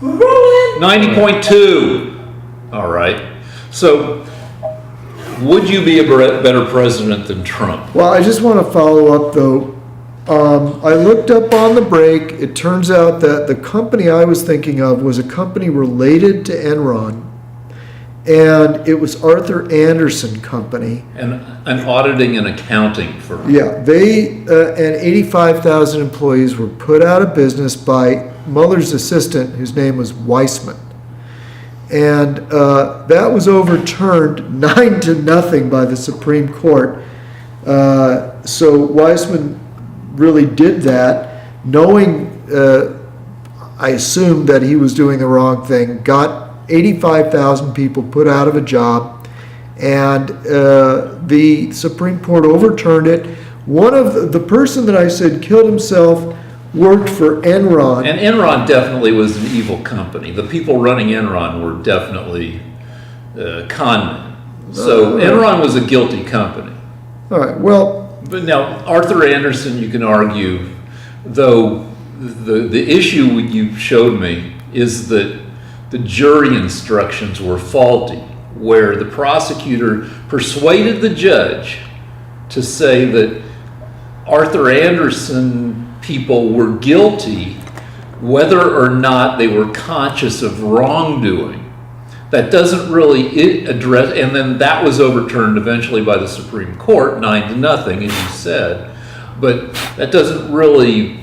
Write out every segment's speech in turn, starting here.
90.2. All right. So, would you be a better president than Trump? Well, I just want to follow up though. I looked up on the break. It turns out that the company I was thinking of was a company related to Enron, and it was Arthur Andersen Company. And an auditing and accounting firm. Yeah, they and 85,000 employees were put out of business by Mueller's assistant, whose name was Weissman. And that was overturned 9-0 by the Supreme Court. So Weissman really did that, knowing, I assumed that he was doing the wrong thing, got 85,000 people put out of a job, and the Supreme Court overturned it. One of the person that I said killed himself worked for Enron. And Enron definitely was an evil company. The people running Enron were definitely con men. So Enron was a guilty company. All right, well. But now, Arthur Andersen, you can argue, though the issue you showed me is that the jury instructions were faulty, where the prosecutor persuaded the judge to say that Arthur Andersen people were guilty whether or not they were conscious of wrongdoing. That doesn't really address, and then that was overturned eventually by the Supreme Court, 9-0, as you said, but that doesn't really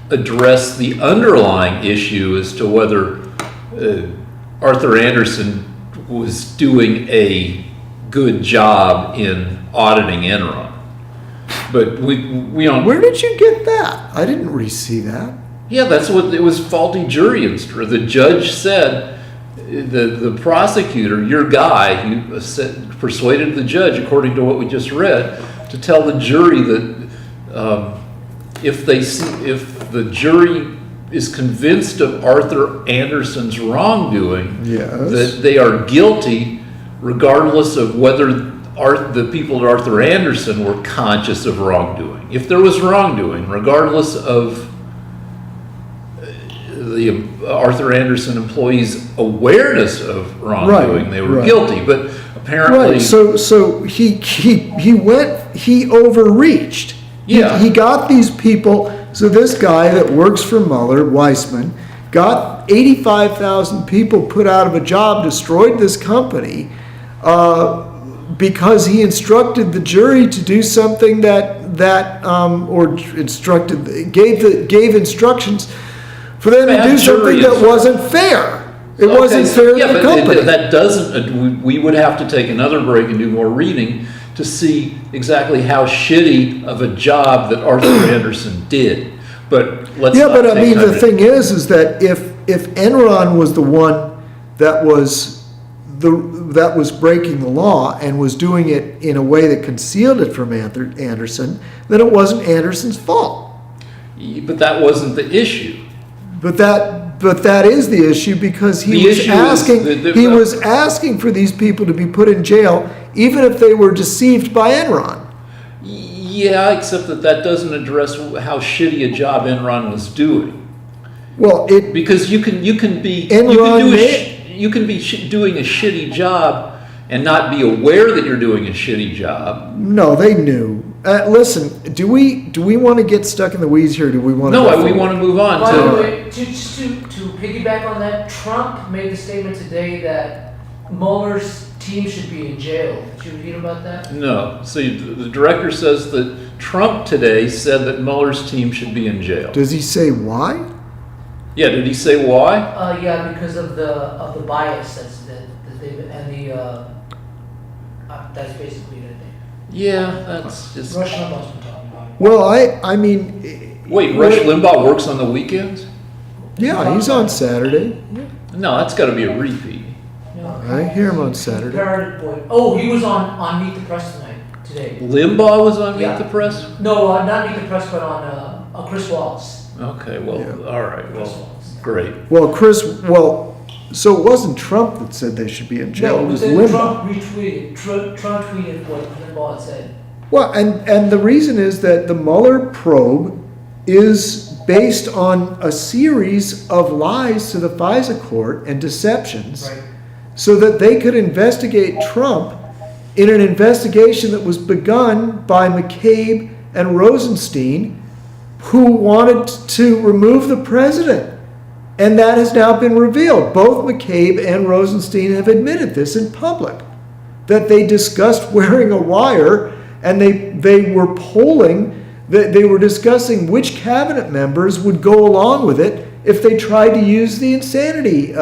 address the underlying issue as to whether Arthur Andersen was doing a good job in auditing Enron. But we don't. Where did you get that? I didn't receive that. Yeah, that's what it was. Faulty jury instruction. The judge said, the prosecutor, your guy, who persuaded the judge, according to what we just read, to tell the jury that if the jury is convinced of Arthur Andersen's wrongdoing, yes, that they are guilty, regardless of whether the people at Arthur Andersen were conscious of wrongdoing. If there was wrongdoing, regardless of the Arthur Andersen employees' awareness of wrongdoing, right, they were right. guilty. But apparently, right. So he overreached. Yeah, he got these people. So this guy that works for Mueller, Weissman, got 85,000 people put out of a job, destroyed this company. Because he instructed the jury to do something gave instructions for them to do something that wasn't fair. It wasn't fair to the company. That doesn't. We would have to take another break and do more reading to see exactly how shitty of a job that Arthur Andersen did. But let's. Yeah, but I mean, the thing is that if Enron was the one that was breaking the law and was doing it in a way that concealed it from Andersen, then it wasn't Andersen's fault. But that wasn't the issue. But that is the issue, because he was asking for these people to be put in jail, even if they were deceived by Enron. Yeah, except that doesn't address how shitty a job Enron was doing. Well, because you can be doing a shitty job and not be aware that you're doing a shitty job. No, they knew. Listen, do we want to get stuck in the weeds here? Or do we want to? No, we want to move on. By the way, just to piggyback on that, Trump made the statement today that Mueller's team should be in jail. Did you read about that? No. See, the director says that Trump today said that Mueller's team should be in jail. Does he say why? Yeah, did he say why? Yeah, because of the bias that's basically it. I think. Yeah, that's just. Rush Limbaugh's been talking about it. Well, I mean. Wait, Rush Limbaugh works on the weekends? Yeah, he's on Saturday. No, that's got to be a repeat. I hear him on Saturday. Oh, he was on Meet the Press today. Limbaugh was on Meet the Press? No, not Meet the Press, but on Chris Wallace. Okay, well, all right, well, great. Well, so it wasn't Trump that said they should be in jail. No, it was Limbaugh. Trump tweeted what Limbaugh had said. Well, and the reason is that the Mueller probe is based on a series of lies to the FISA court and deceptions, Right. so that they could investigate Trump in an investigation that was begun by McCabe and Rosenstein, who wanted to remove the president. And that has now been revealed. Both McCabe and Rosenstein have admitted this in public, that they discussed wearing a wire, and they were polling, that they were discussing which cabinet members would go along with it if they tried to use the insanity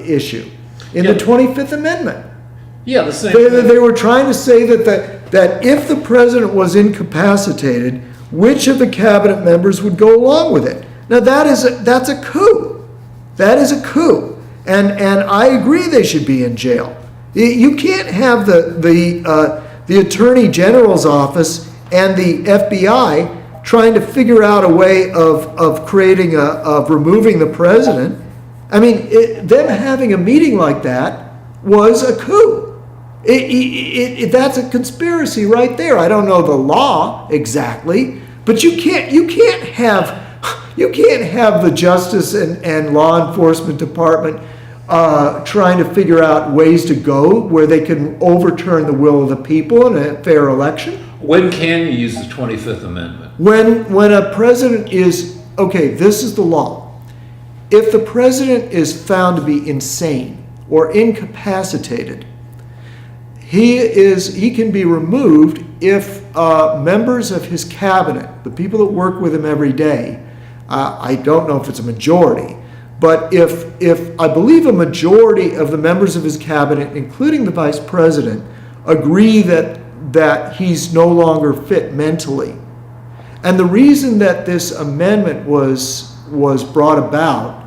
issue in the 25th Amendment. Yeah, the same. They were trying to say that if the president was incapacitated, which of the cabinet members would go along with it? Now that's a coup. That is a coup, and I agree they should be in jail. You can't have the Attorney General's office and the FBI trying to figure out a way of creating of removing the president. I mean, them having a meeting like that was a coup. That's a conspiracy right there. I don't know the law exactly, but you can't have the Justice and Law Enforcement Department trying to figure out ways to go where they can overturn the will of the people in a fair election. When can you use the 25th Amendment? When a president is, okay, this is the law. If the president is found to be insane or incapacitated, he can be removed if members of his cabinet, the people that work with him every day, I don't know if it's a majority, but if I believe a majority of the members of his cabinet, including the vice president, agree that he's no longer fit mentally. And the reason that this amendment was brought about,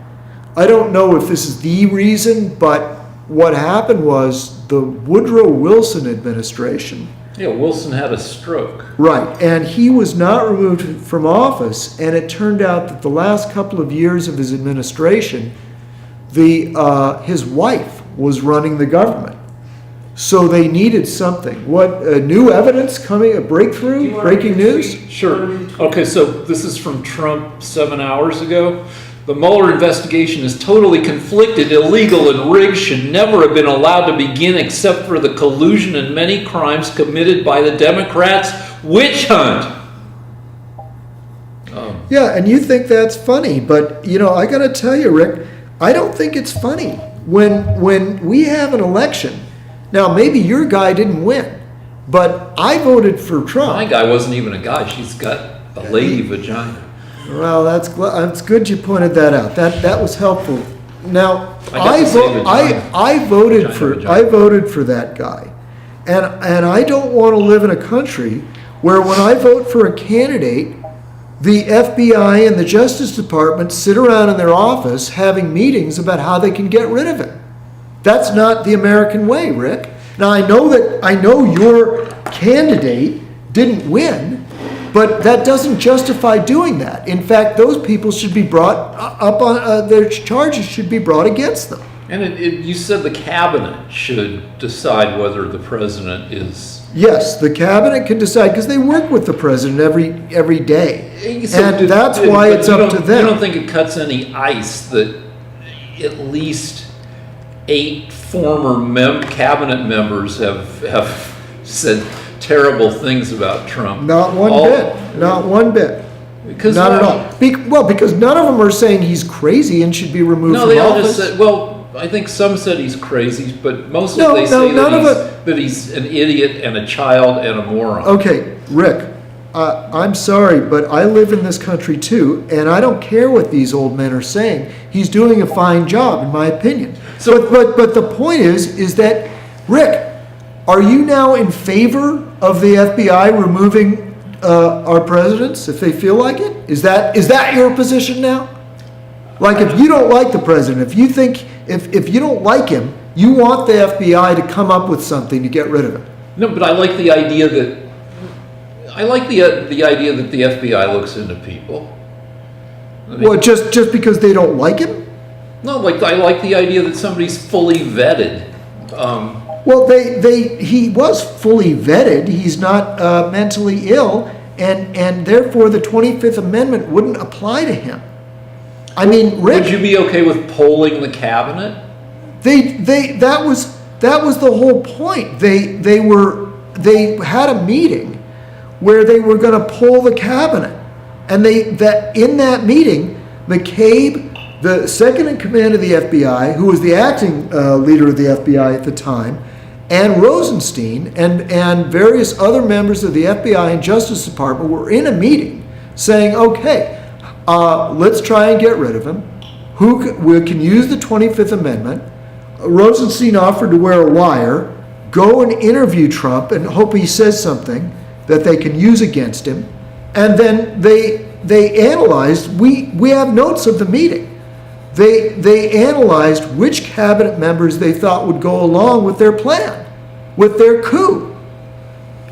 I don't know if this is the reason, but what happened was the Woodrow Wilson administration. Yeah, Wilson had a stroke. Right, and he was not removed from office, and it turned out that the last couple of years of his administration, his wife was running the government. So they needed something. What, new evidence coming, a breakthrough, breaking news? Sure. Okay, so this is from Trump 7 hours ago. The Mueller investigation is totally conflicted, illegal, and rigged, should never have been allowed to begin except for the collusion and many crimes committed by the Democrats' witch hunt. Yeah, and you think that's funny, but I got to tell you, Rick, I don't think it's funny. When we have an election, now maybe your guy didn't win, but I voted for Trump. My guy wasn't even a guy. She's got a lady vagina. Well, it's good you pointed that out. That was helpful. Now, I voted for that guy, and I don't want to live in a country where when I vote for a candidate, the FBI and the Justice Department sit around in their office having meetings about how they can get rid of him. That's not the American way, Rick. Now I know your candidate didn't win. But that doesn't justify doing that. In fact, those people should be brought up on, their charges should be brought against them. And you said the cabinet should decide whether the president is... Yes, the cabinet can decide because they work with the president every day. So and that's why it's up to them. You don't think it cuts any ice that at least 8 former cabinet members have said terrible things about Trump? Not one bit. Not one bit. Because not at all. Because none of them are saying he's crazy and should be removed from office. No, they all just said, well, I think some said he's crazy, but mostly they say that he's an idiot and a child and a moron. Okay, Rick, I'm sorry, but I live in this country too, and I don't care what these old men are saying. He's doing a fine job, in my opinion. So, but the point is that, Rick, are you now in favor of the FBI removing our presidents if they feel like it? Is that your position now? Like, if you don't like the president, if you think if you don't like him, you want the FBI to come up with something to get rid of him. No, but I like the idea that the FBI looks into people. Well, just because they don't like him? No, I like the idea that somebody's fully vetted. Well, he was fully vetted. He's not mentally ill, and therefore the 25th Amendment wouldn't apply to him. I mean, Rick, Would you be okay with polling the cabinet? that was the whole point. They had a meeting where they were going to poll the cabinet, and in that meeting, McCabe, the second in command of the FBI, who was the acting leader of the FBI at the time, and Rosenstein and various other members of the FBI and Justice Department were in a meeting saying, okay, let's try and get rid of him. We can use the 25th Amendment. Rosenstein offered to wear a wire, go and interview Trump and hope he says something that they can use against him. And then they analyzed, we have notes of the meeting. They analyzed which cabinet members they thought would go along with their plan, with their coup.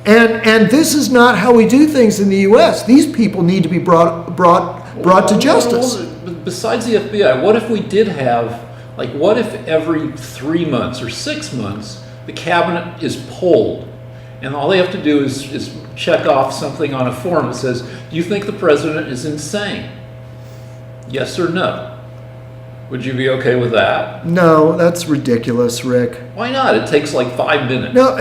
And this is not how we do things in the U.S. These people need to be brought to justice. Besides the FBI, what if we did have, what if every 3 months or 6 months the cabinet is polled, and all they have to do is check off something on a form that says, do you think the president is insane? Yes or no? Would you be okay with that? No, that's ridiculous, Rick. Why not? It takes 5 minutes. No,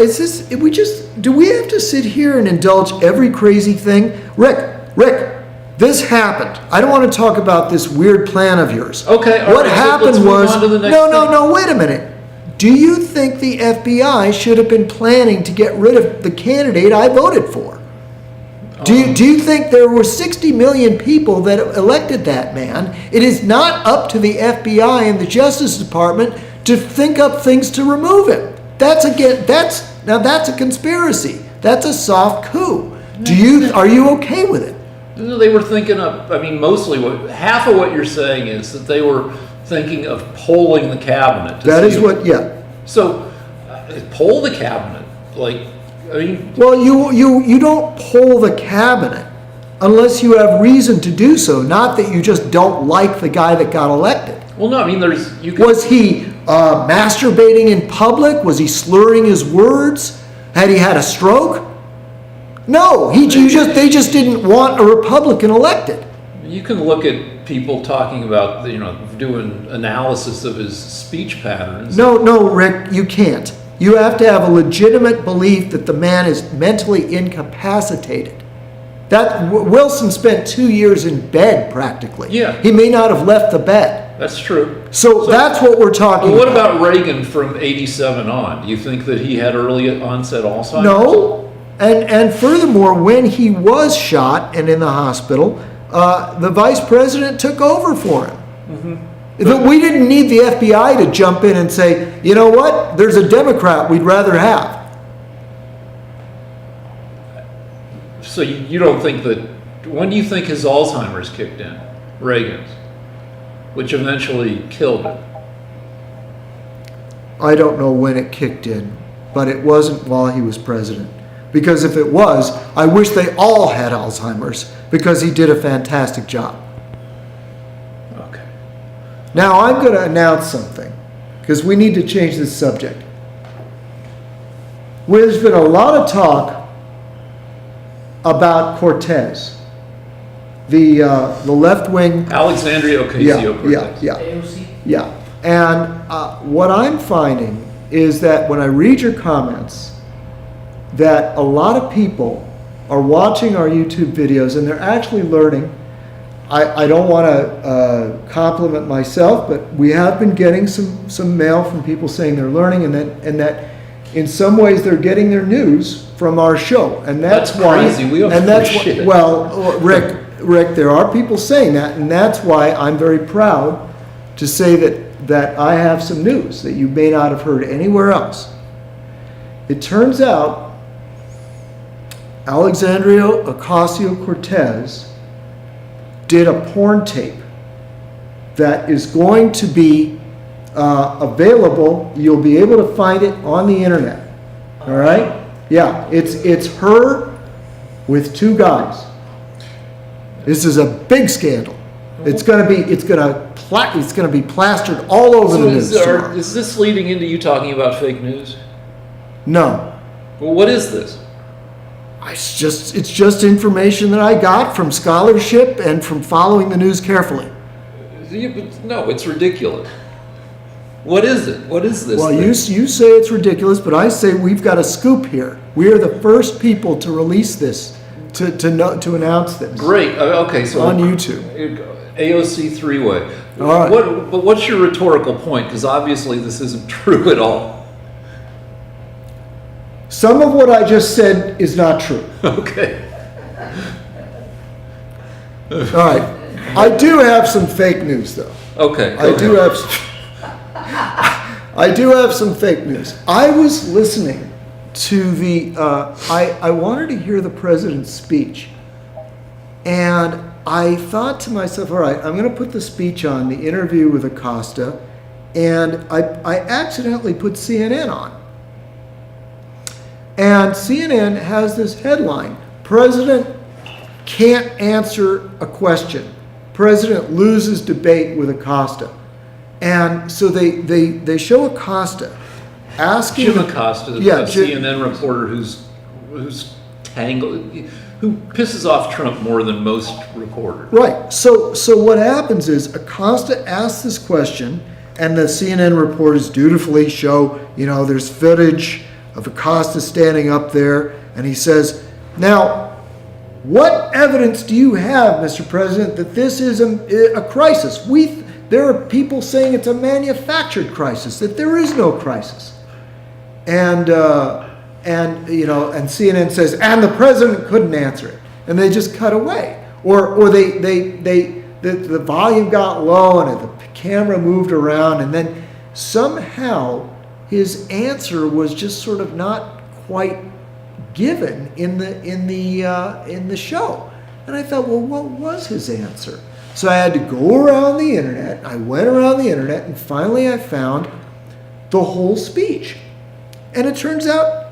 do we have to sit here and indulge every crazy thing? Rick, this happened. I don't want to talk about this weird plan of yours. Okay, what right, happened let's was, move on to the next no, wait a minute. Do you think the FBI should have been planning to get rid of the candidate I voted for? Do you think there were 60 million people that elected that man? It is not up to the FBI and the Justice Department to think up things to remove him. That's a conspiracy. That's a soft coup. Are you okay with it? No, they were thinking of, mostly half of what you're saying is that they were thinking of polling the cabinet. So, poll the cabinet. Well, you don't poll the cabinet unless you have reason to do so, not that you just don't like the guy that got elected. Well, no, Was he masturbating in public? Was he slurring his words? Had he had a stroke? No, they just didn't want a Republican elected. You can look at people talking about, doing analysis of his speech patterns. No, Rick, you can't. You have to have a legitimate belief that the man is mentally incapacitated. Wilson spent 2 years in bed practically. Yeah. He may not have left the bed. That's true. So that's what we're talking about. What about. about Reagan from 87 on? Do you think that he had early onset Alzheimer's? No. And furthermore, when he was shot and in the hospital, the vice president took over for him. Mm-hmm. We didn't need the FBI to jump in and say, you know what, there's a Democrat we'd rather have. So you don't think that, when do you think his Alzheimer's kicked in? Reagan's, which eventually killed him. I don't know when it kicked in, but it wasn't while he was president. Because if it was, I wish they all had Alzheimer's, because he did a fantastic job. Okay. Now I'm going to announce something, because we need to change this subject. There's been a lot of talk about Cortez, the left-wing Alexandria Ocasio-Cortez. AOC? Yeah. And what I'm finding is that when I read your comments, that a lot of people are watching our YouTube videos and they're actually learning. I don't want to compliment myself, but we have been getting some mail from people saying they're learning, and that in some ways they're getting their news from our show, and that's why. Crazy. We don't appreciate it. Well, Rick, there are people saying that, and that's why I'm very proud to say that I have some news that you may not have heard anywhere else. It turns out Alexandria Ocasio-Cortez did a porn tape that is going to be available. You'll be able to find it on the internet. All right? Yeah, it's her with two guys. This is a big scandal. It's going to be plastered all over the news. Is this leading into you talking about fake news? No. Well, what is this? It's just information that I got from scholarship and from following the news carefully. Yeah, but no, it's ridiculous. What is it? What is this? Well, thing? you say it's ridiculous, but I say we've got a scoop here. We are the first people to release this, to announce this. Great. Okay, so on YouTube. AOC three-way. All right. But what's your rhetorical point? Because obviously this isn't true at all. Some of what I just said is not true. Okay. All right. I do have some fake news, though. Okay. I do have some fake news. I was listening to the. I wanted to hear the president's speech, and I thought to myself, all right, I'm going to put the speech on, the interview with Acosta, and I accidentally put CNN on. And CNN has this headline: President can't answer a question. President loses debate with Acosta. And so they show Acosta asking Jim Acosta, the CNN reporter who's tangled, who pisses off Trump more than most reporters. Right. So what happens is Acosta asks this question, and the CNN reporters dutifully show, there's footage of Acosta standing up there, and he says, "Now, what evidence do you have, Mr. President, that this is a crisis? There are people saying it's a manufactured crisis, that there is no crisis." And CNN says, "And the president couldn't answer it," and they just cut away, or the volume got low and the camera moved around, and then somehow his answer was just sort of not quite given in the show. And I thought, well, what was his answer? So I had to go around the internet. I went around the internet, and finally I found the whole speech. And it turns out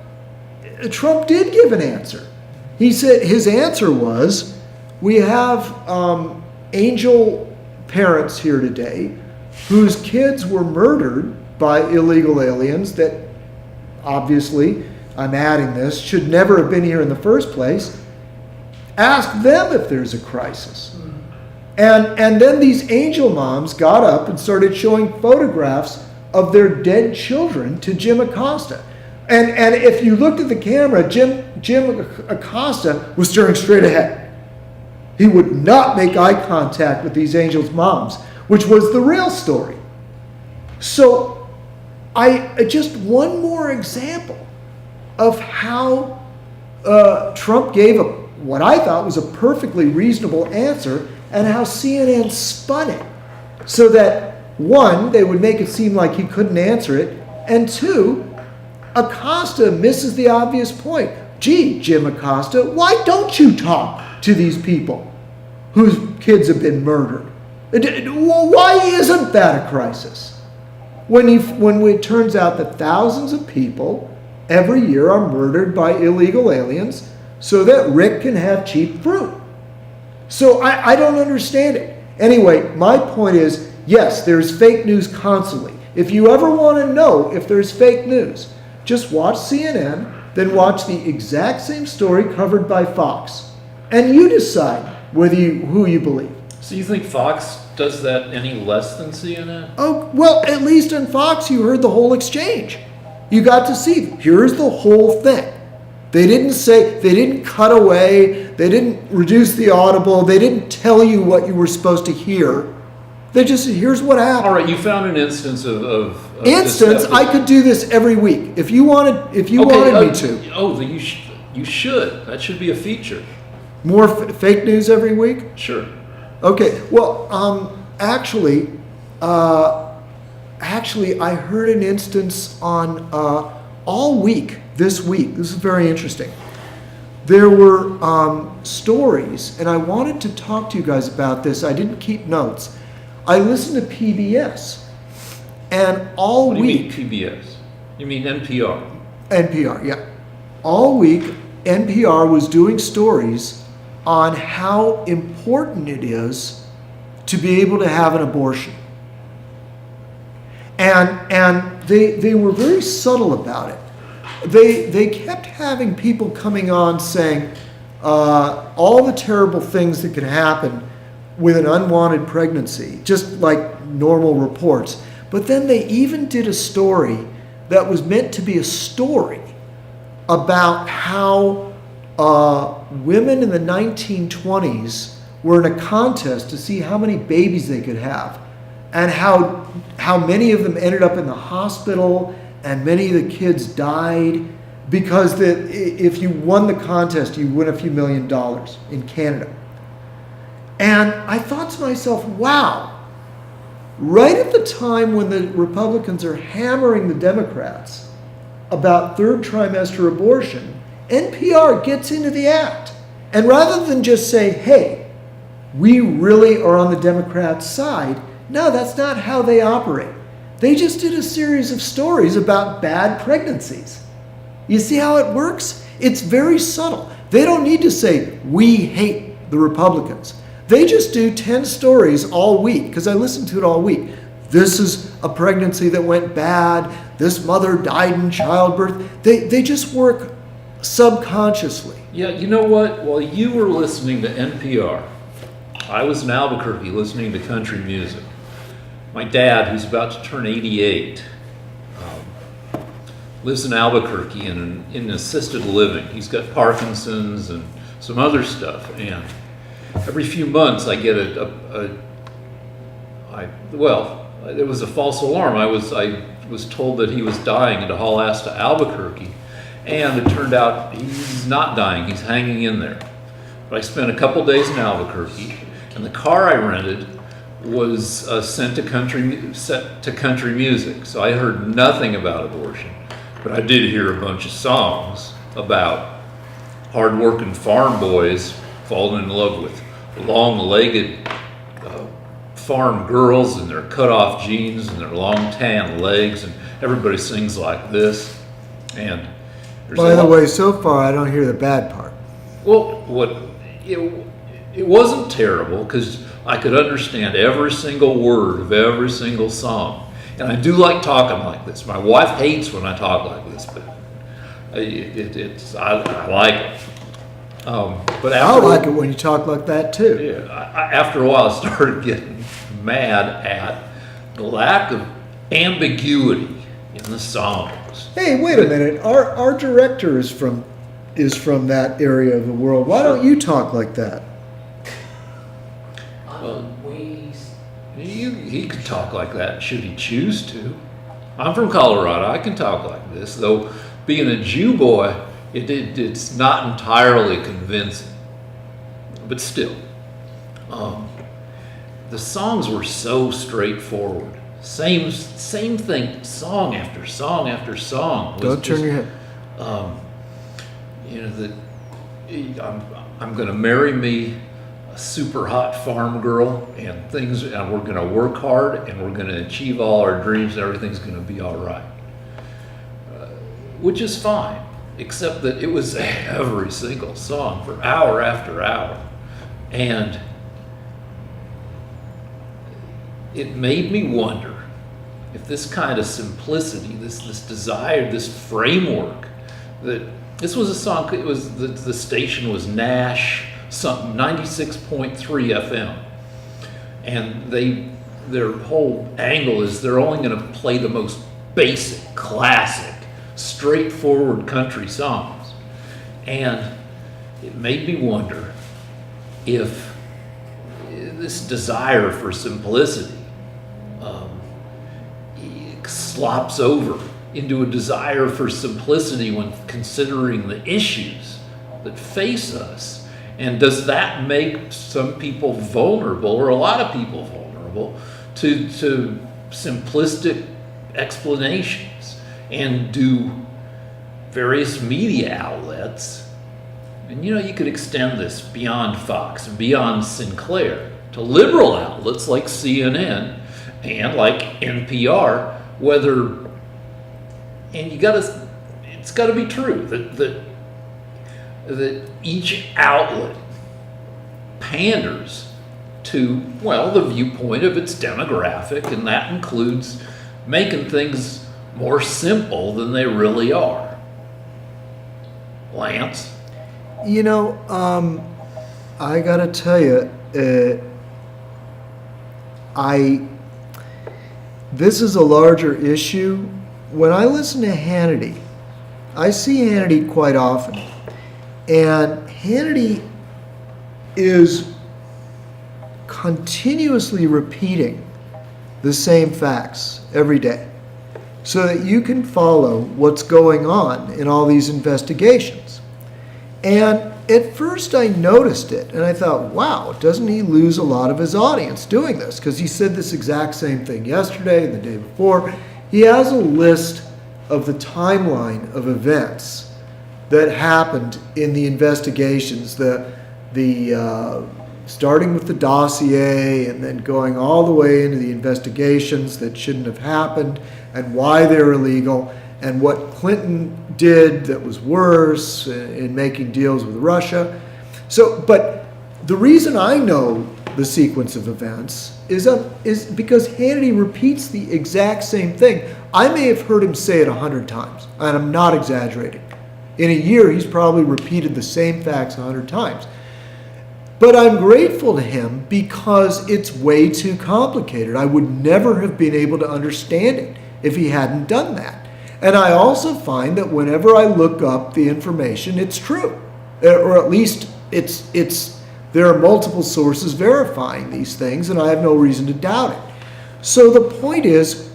Trump did give an answer. He said his answer was, "We have angel parents here today whose kids were murdered by illegal aliens that obviously," I'm adding this, "should never have been here in the first place. Ask them if there's a crisis." And then these angel moms got up and started showing photographs of their dead children to Jim Acosta. And if you looked at the camera, Jim Acosta was staring straight ahead. He would not make eye contact with these angels' moms, which was the real story. So just one more example of how Trump gave what I thought was a perfectly reasonable answer, and how CNN spun it so that, one, they would make it seem like he couldn't answer it, and two, Acosta misses the obvious point. Gee, Jim Acosta, why don't you talk to these people whose kids have been murdered? Why isn't that a crisis? When it turns out that thousands of people every year are murdered by illegal aliens so that Rick can have cheap fruit. So I don't understand it. Anyway, my point is, yes, there's fake news constantly. If you ever want to know if there's fake news, just watch CNN, then watch the exact same story covered by Fox. And you decide who you believe. So you think Fox does that any less than CNN? Oh, well, at least in Fox you heard the whole exchange. You got to see, here's the whole thing. They didn't cut away, they didn't reduce the audible, they didn't tell you what you were supposed to hear. They just said, here's what happened. All right, you found an instance of deceptive. I could do this every week if you wanted me to. Oh, then you should. That should be a feature. More fake news every week? Sure. Okay. Well, actually, I heard an instance on all week this week. This is very interesting. There were stories, and I wanted to talk to you guys about this. I didn't keep notes. I listened to PBS, and all week. What do you mean PBS? You mean NPR? NPR, yeah. All week, NPR was doing stories on how important it is to be able to have an abortion. And they were very subtle about it. they kept having people coming on saying all the terrible things that can happen with an unwanted pregnancy, just like normal reports. But then they even did a story that was meant to be a story about how women in the 1920s were in a contest to see how many babies they could have, and how many of them ended up in the hospital, and many of the kids died because if you won the contest, you win a few $1 million in Canada. And I thought to myself, wow, right at the time when the Republicans are hammering the Democrats about third trimester abortion, NPR gets into the act. And rather than just say, hey, we really are on the Democrats' side, no, that's not how they operate. They just did a series of stories about bad pregnancies. You see how it works? It's very subtle. They don't need to say, we hate the Republicans. They just do 10 stories all week, because I listened to it all week. This is a pregnancy that went bad. This mother died in childbirth. They just work subconsciously. Yeah, you know what? While you were listening to NPR, I was in Albuquerque listening to country music. My dad, who's about to turn 88, lives in Albuquerque in assisted living. He's got Parkinson's and some other stuff. And every few months I get it was a false alarm. I was told that he was dying and to haul ass to Albuquerque. And it turned out he's not dying, he's hanging in there. But I spent a couple days in Albuquerque, and the car I rented was set to country music. So I heard nothing about abortion, but I did hear a bunch of songs about hard-working farm boys falling in love with long-legged farm girls and their cut-off jeans and their long tan legs, and everybody sings like this. And by the way, so far I don't hear the bad part. Well, it wasn't terrible, because I could understand every single word of every single song. And I do like talking like this. My wife hates when I talk like this, but I like it. But I like it when you talk like that too. Yeah, after a while I started getting mad at the lack of ambiguity in the songs. Hey, wait a minute. Our director is from that area of the world. Why don't you talk like that? He could talk like that should he choose to. I'm from Colorado. I can talk like this, though being a Jew boy, it's not entirely convincing. But still, the songs were so straightforward. Same thing, song after song after song. Don't turn your head. I'm going to marry me a super hot farm girl, and we're going to work hard, and we're going to achieve all our dreams, and everything's going to be all right. Which is fine, except that it was every single song for hour after hour. And it made me wonder if this kind of simplicity, this desire, this framework, that this was a song, it was the station was Nash something 96.3 FM, and their whole angle is they're only going to play the most basic, classic, straightforward country songs. And it made me wonder if this desire for simplicity slops over into a desire for simplicity when considering the issues that face us. And does that make some people vulnerable, or a lot of people vulnerable, to simplistic explanations? And do various media outlets, and you could extend this beyond Fox and beyond Sinclair to liberal outlets like CNN and like NPR, it's got to be true that each outlet panders to, the viewpoint of its demographic, and that includes making things more simple than they really are. Lance? You know, I gotta tell you, this is a larger issue. When I listen to Hannity, I see Hannity quite often, and Hannity is continuously repeating the same facts every day so that you can follow what's going on in all these investigations. And at first I noticed it and I thought, wow, doesn't he lose a lot of his audience doing this? Because he said this exact same thing yesterday and the day before. He has a list of the timeline of events that happened in the investigations, starting with the dossier and then going all the way into the investigations that shouldn't have happened and why they're illegal and what Clinton did that was worse in making deals with Russia. But the reason I know the sequence of events is because Hannity repeats the exact same thing. I may have heard him say it 100 times, and I'm not exaggerating. In a year, he's probably repeated the same facts 100 times. But I'm grateful to him because it's way too complicated. I would never have been able to understand it if he hadn't done that. And I also find that whenever I look up the information, it's true. Or at least there are multiple sources verifying these things, and I have no reason to doubt it. So the point is,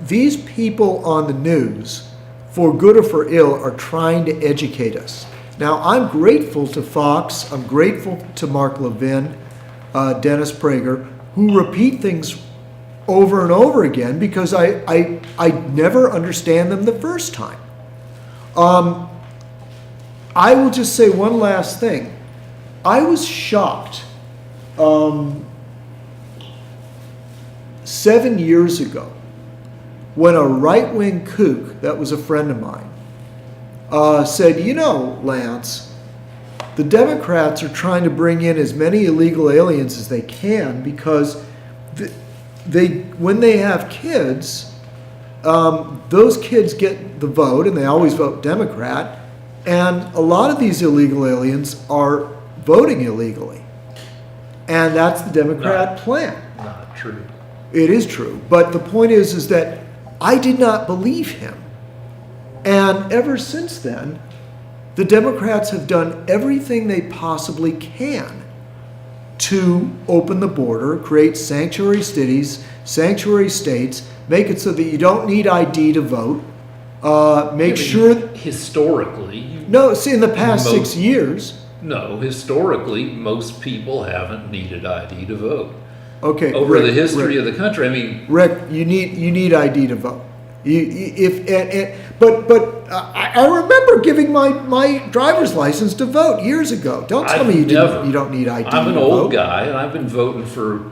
these people on the news, for good or for ill, are trying to educate us. Now, I'm grateful to Fox, I'm grateful to Mark Levin, Dennis Prager, who repeat things over and over again because I never understand them the first time. I will just say one last thing. I was shocked 7 years ago when a right-wing kook that was a friend of mine said, you know, Lance, the Democrats are trying to bring in as many illegal aliens as they can because when they have kids, those kids get the vote, and they always vote Democrat, and a lot of these illegal aliens are voting illegally. And that's the Democrat plan. Not true. It is true. But the point is that I did not believe him. And ever since then, the Democrats have done everything they possibly can to open the border, create sanctuary cities, sanctuary states, make it so that you don't need ID to vote, make sure... Historically... No, see, in the past 6 years... No, historically, most people haven't needed ID to vote. Okay, Over Rick, the history Rick, of the country, I mean... Rick, you need ID to vote. I remember giving my driver's license to vote years ago. Don't tell me you don't need ID. I'm an to old vote. guy, and I've been voting for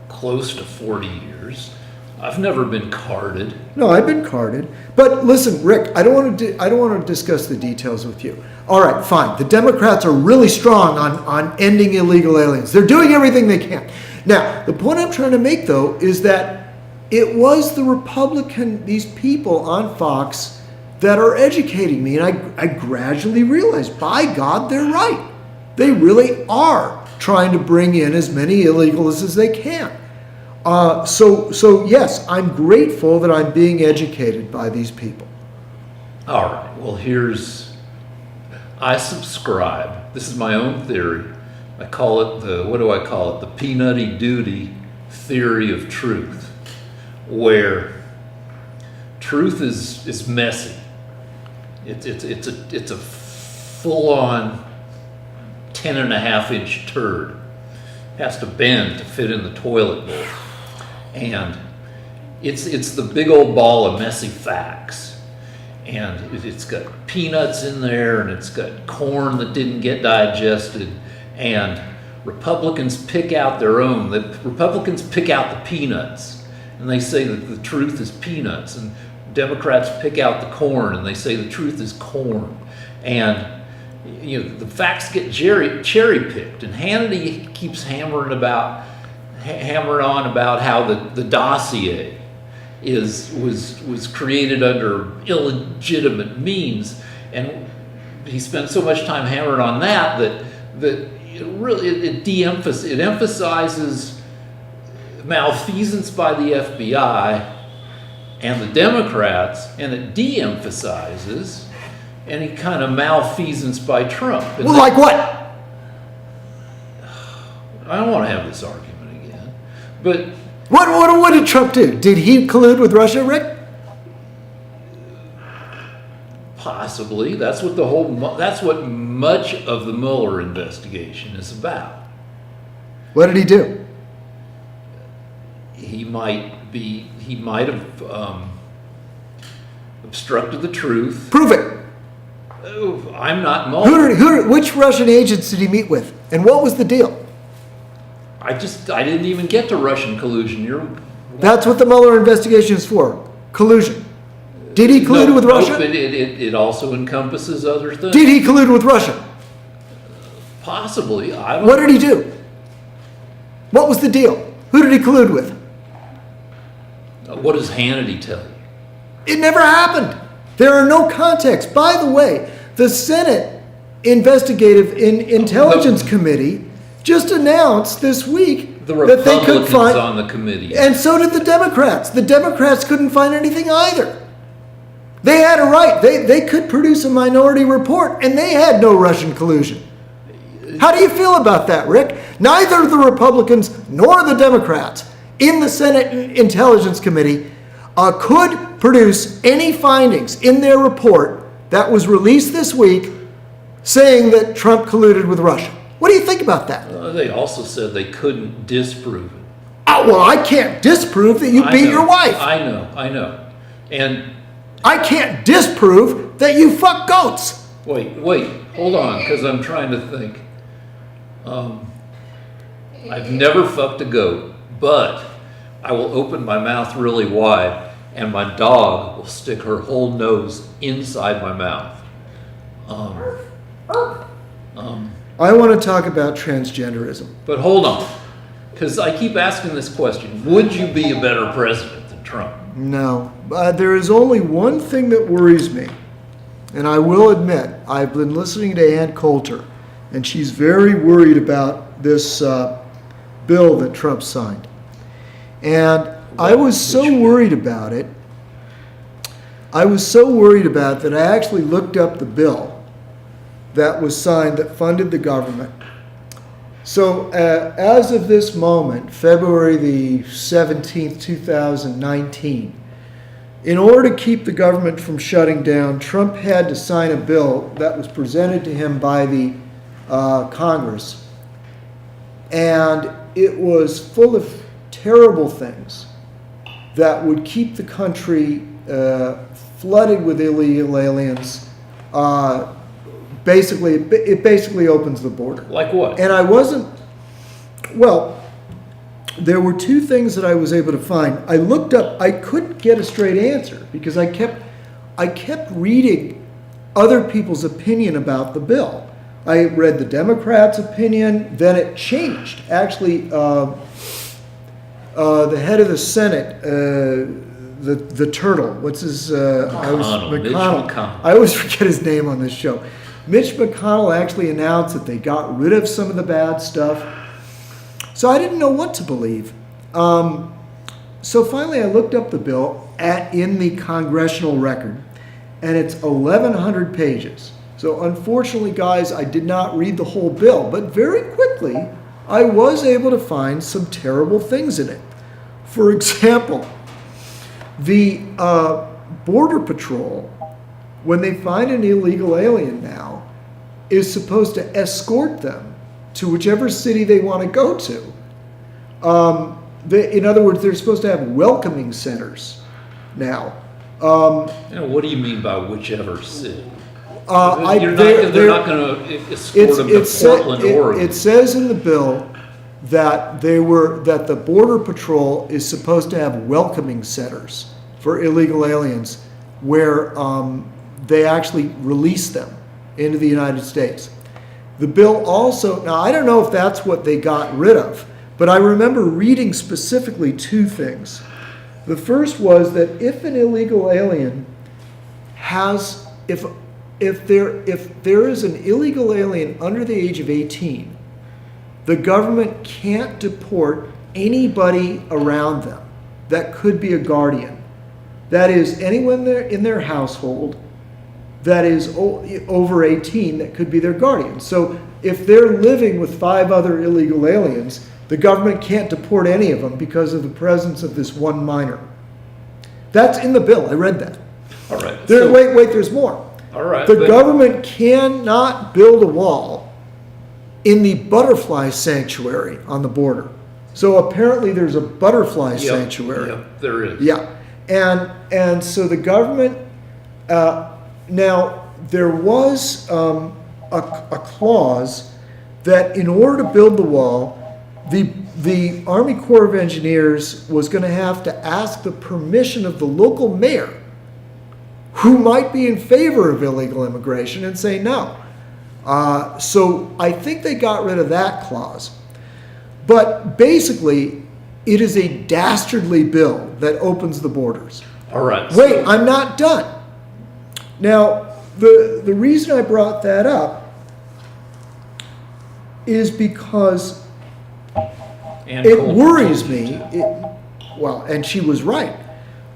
close to 40 years. I've never been carded. No, I've been carded. But listen, Rick, I don't want to discuss the details with you. All right, fine. The Democrats are really strong on ending illegal aliens. They're doing everything they can. Now, the point I'm trying to make, though, is that it was the these people on Fox that are educating me, and I gradually realized, by God, they're right. They really are trying to bring in as many illegals as they can. So yes, I'm grateful that I'm being educated by these people. All right, well, I subscribe. This is my own theory. I call it the peanutty duty theory of truth, where truth is messy. It's a full-on 10.5-inch turd. Has to bend to fit in the toilet bowl. And it's the big old ball of messy facts. And it's got peanuts in there, and it's got corn that didn't get digested. And Republicans pick out their own. The Republicans pick out the peanuts, and they say that the truth is peanuts. And Democrats pick out the corn, and they say the truth is corn. And the facts get cherry-picked, and Hannity keeps hammering on about how the dossier was created under illegitimate means, and he spent so much time hammering on that it emphasizes malfeasance by the FBI and the Democrats, and it de-emphasizes any kind of malfeasance by Trump. And Well, like what? I don't want to have this argument again, but What did Trump do? Did he collude with Russia, Rick? possibly that's what much of the Mueller investigation is about. What did he do? He might have obstructed the truth. Prove it. Oh, I'm not Mueller. Which Russian agents did he meet with? And what was the deal? I didn't even get to Russian collusion. That's what the Mueller investigation is for. Collusion. Did he collude with Russia? But it also encompasses other things. Did he collude with Russia? Possibly. I don't What did he do? What was the deal? Who did he collude with? What does Hannity tell you? It never happened. There are no contacts. By the way, the Senate Investigative Intelligence Committee just announced this week The that they could Republicans find, on the committee. and so did the Democrats. The Democrats couldn't find anything either. They had a right. They could produce a minority report, and they had no Russian collusion. How do you feel about that, Rick? Neither the Republicans nor the Democrats in the Senate Intelligence Committee could produce any findings in their report that was released this week saying that Trump colluded with Russia. What do you think about that? They also said they couldn't disprove it. Oh, well, I can't disprove that you beat your wife. I know. And I can't disprove that you fuck goats. wait, hold on, because I'm trying to think. I've never fucked a goat, but I will open my mouth really wide and my dog will stick her whole nose inside my mouth. I want to talk about transgenderism. But hold on, because I keep asking this question. Would you be a better president than Trump? No, there is only one thing that worries me, and I will admit, I've been listening to Ann Coulter, and she's very worried about this bill that Trump signed. And I was so worried about it. That I actually looked up the bill that was signed that funded the government. So as of this moment, February the 17th, 2019, in order to keep the government from shutting down, Trump had to sign a bill that was presented to him by the Congress. And it was full of terrible things that would keep the country flooded with illegal aliens. It basically opens the border. Like what? And there were two things that I was able to find. I looked up, I couldn't get a straight answer because I kept reading other people's opinion about the bill. I read the Democrats' opinion, then it changed. Actually, the head of the Senate, the turtle, what's his, Mitch McConnell. I always forget his name on this show. Mitch McConnell actually announced that they got rid of some of the bad stuff. So I didn't know what to believe. So finally I looked up the bill in the congressional record, and it's 1,100 pages. So unfortunately, guys, I did not read the whole bill, but very quickly I was able to find some terrible things in it. For example, the Border Patrol, when they find an illegal alien now, is supposed to escort them to whichever city they want to go to. In other words, they're supposed to have welcoming centers now. What do you mean by whichever city? They're not going to escort them to Portland, Oregon. It says in the bill that that the Border Patrol is supposed to have welcoming centers for illegal aliens where they actually release them into the United States. The bill also, now I don't know if that's what they got rid of, but I remember reading specifically two things. The first was that if an illegal alien if if there is an illegal alien under the age of 18, the government can't deport anybody around them that could be a guardian. That is, anyone in their household that is over 18 that could be their guardian. So if they're living with 5 other illegal aliens, the government can't deport any of them because of the presence of this one minor. That's in the bill. I read that. All right. Wait, there's more. All right. The government cannot build a wall in the butterfly sanctuary on the border. So apparently there's a butterfly sanctuary. Yep, there is. Yeah. And so the government, now there was a clause that in order to build the wall, the Army Corps of Engineers was going to have to ask the permission of the local mayor, who might be in favor of illegal immigration, and say no. So I think they got rid of that clause. But basically, it is a dastardly bill that opens the borders. All right. Wait, I'm not done. Now, the reason I brought that up is because it worries me. And she was right.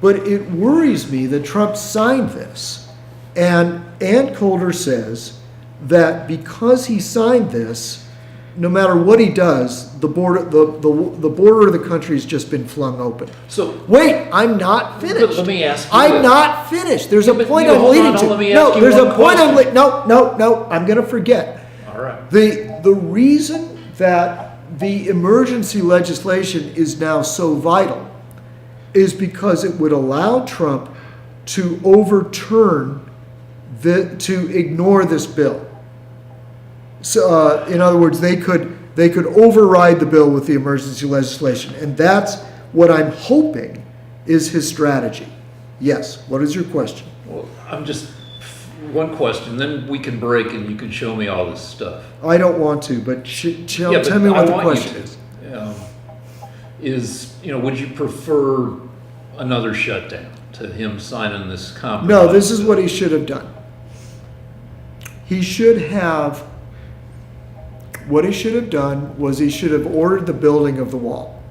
But it worries me that Trump signed this. And Ann Coulter says that because he signed this, no matter what he does, the border of the country has just been flung open. So wait, I'm not finished. Let me ask you. I'm not finished. There's a point I'm leading to. Let me ask you there's one a point I'm question. No. I'm going to forget. All right. The reason that the emergency legislation is now so vital is because it would allow Trump to to ignore this bill. So, in other words, they could override the bill with the emergency legislation, and that's what I'm hoping is his strategy. Yes. What is your question? Well, I'm just one question. Then we can break, and you can show me all this stuff. I don't want to, but tell me I what the want question you to. is. Would you prefer another shutdown to him signing this compromise? No, this is what he should have done. He should have. What he should have done was he should have ordered the building of the wall.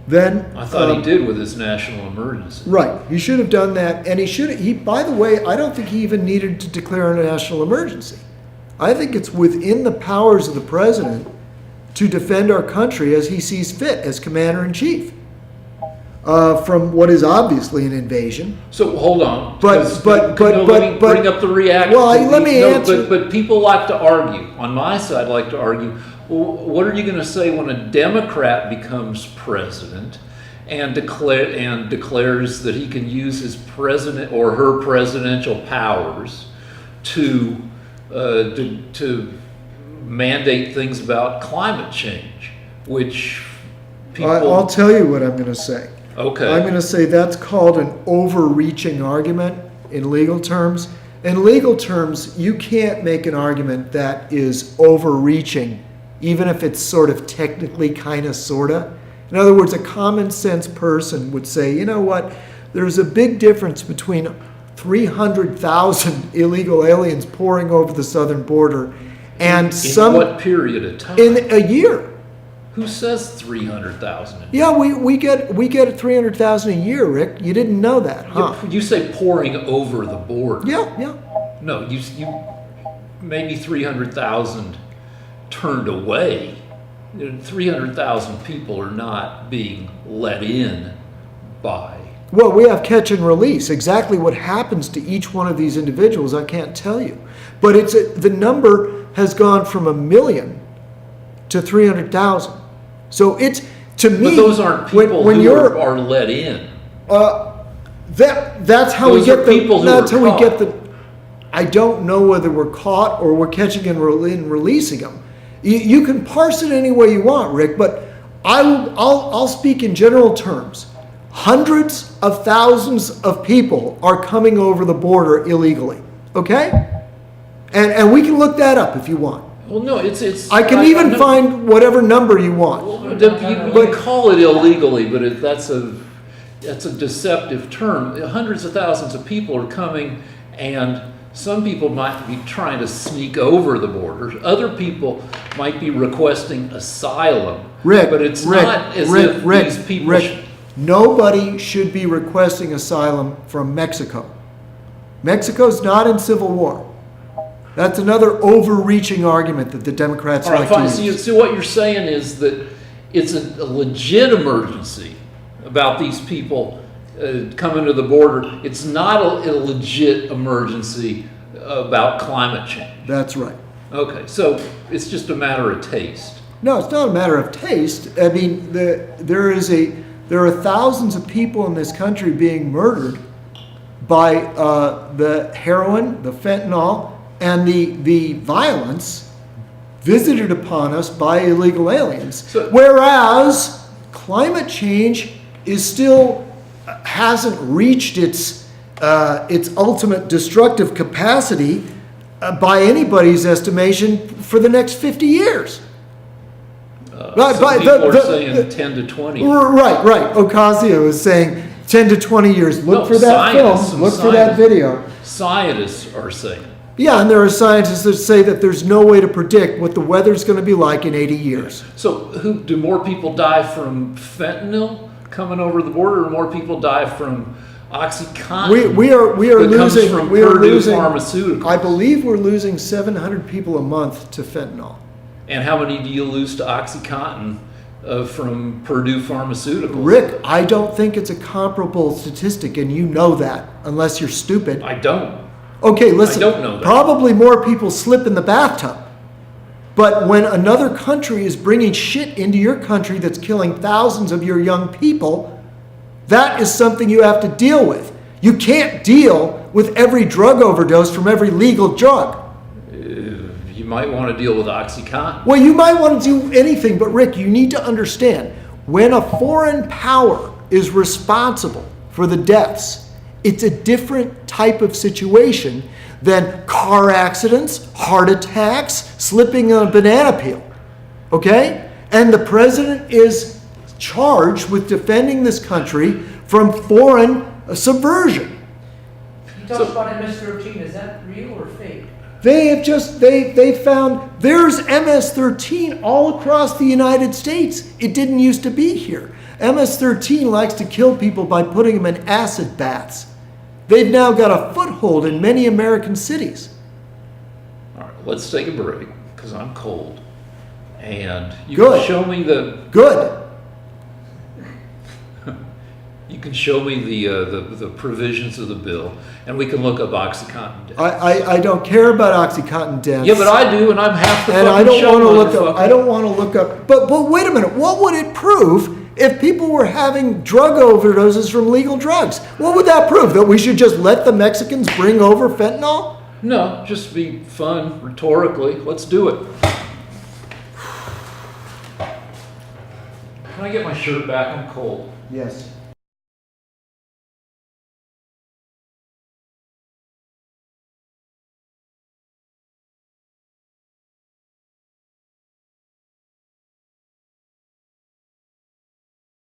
Then I thought he did with his national emergency. Right, he should have done that, and he. By the way, I don't think he even needed to declare a national emergency. I think it's within the powers of the president to defend our country as he sees fit as commander in chief from what is obviously an invasion. So hold on. But let me bring up the reaction. Well, let me answer. But people like to argue. On my side, like to argue. Well, what are you going to say when a Democrat becomes president and declares that he can use his president or her presidential powers to mandate things about climate change, which people. I'll tell you what I'm going to say. Okay. I'm going to say that's called an overreaching argument in legal terms. In legal terms, you can't make an argument that is overreaching, even if it's sort of technically kind of sort of. In other words, a common sense person would say, you know what, there's a big difference between 300,000 illegal aliens pouring over the southern border and in what period of time? In a year. Who says 300,000? Yeah, we get 300,000 a year, Rick. You didn't know that, huh? You say pouring over the border. Yeah. No, you maybe 300,000 turned away. 300,000 people are not being let in by. Well, we have catch and release. Exactly what happens to each one of these individuals, I can't tell you. But the number has gone from 1 million to 300,000. So it's, to me, but those aren't people who are let in. That's how those we get are people the. Who That's are how caught. we get the. I don't know whether we're caught or we're catching and releasing them. You can parse it any way you want, Rick. But I'll speak in general terms. Hundreds of thousands of people are coming over the border illegally. Okay, and we can look that up if you want. Well, no, it's. I can even find whatever number you want. Well, you call it illegally, but that's a deceptive term. Hundreds of thousands of people are coming, and some people might be trying to sneak over the border. Other people might be requesting asylum. Rick, but it's Rick, not as Rick, if Rick, these people. Rick, nobody should be requesting asylum from Mexico. Mexico's not in civil war. That's another overreaching argument that the Democrats All right, like fine. to use. So what you're saying is that it's a legit emergency about these people coming to the border. It's not a legit emergency about climate change. That's right. Okay, so it's just a matter of taste. No, it's not a matter of taste. I mean, there are thousands of people in this country being murdered by the heroin, the fentanyl, and the violence visited upon us by illegal aliens. Whereas climate change is still hasn't reached its ultimate destructive capacity by anybody's estimation for the next 50 years. Some people are saying 10 to 20. Right. Ocasio was saying 10 to 20 years. Look for that film. Look for that video. Scientists are saying. Yeah, and there are scientists that say that there's no way to predict what the weather's going to be like in 80 years. So do more people die from fentanyl coming over the border, or more people die from OxyContin? We are losing. From We are Purdue losing. Pharmaceuticals. I believe we're losing 700 people a month to fentanyl. And how many do you lose to OxyContin from Purdue Pharmaceuticals? Rick, I don't think it's a comparable statistic, and you know that, unless you're stupid. I don't. Okay, listen. I don't know that. Probably more people slip in the bathtub. But when another country is bringing shit into your country that's killing thousands of your young people, that is something you have to deal with. You can't deal with every drug overdose from every legal drug. You might want to deal with OxyContin. Well, you might want to do anything, but Rick, you need to understand, when a foreign power is responsible for the deaths, it's a different type of situation than car accidents, heart attacks, slipping a banana peel. Okay? And the president is charged with defending this country from foreign subversion. You talked about MS-13. Is that real or fake? They found there's MS-13 all across the United States. It didn't used to be here. MS-13 likes to kill people by putting them in acid baths. They've now got a foothold in many American cities. All right, let's take a break because I'm cold. And you Good. can show me the. Good. You can show me the provisions of the bill, and we can look up OxyContin deaths. I don't care about OxyContin deaths. Yeah, but I do, and I'm half the and I fucking don't show, want to look motherfucker. up. I don't want to look up. But wait a minute. What would it prove if people were having drug overdoses from legal drugs? What would that prove? That we should just let the Mexicans bring over fentanyl? No, just be fun rhetorically. Let's do it. Can I get my shirt back? I'm cold. Yes.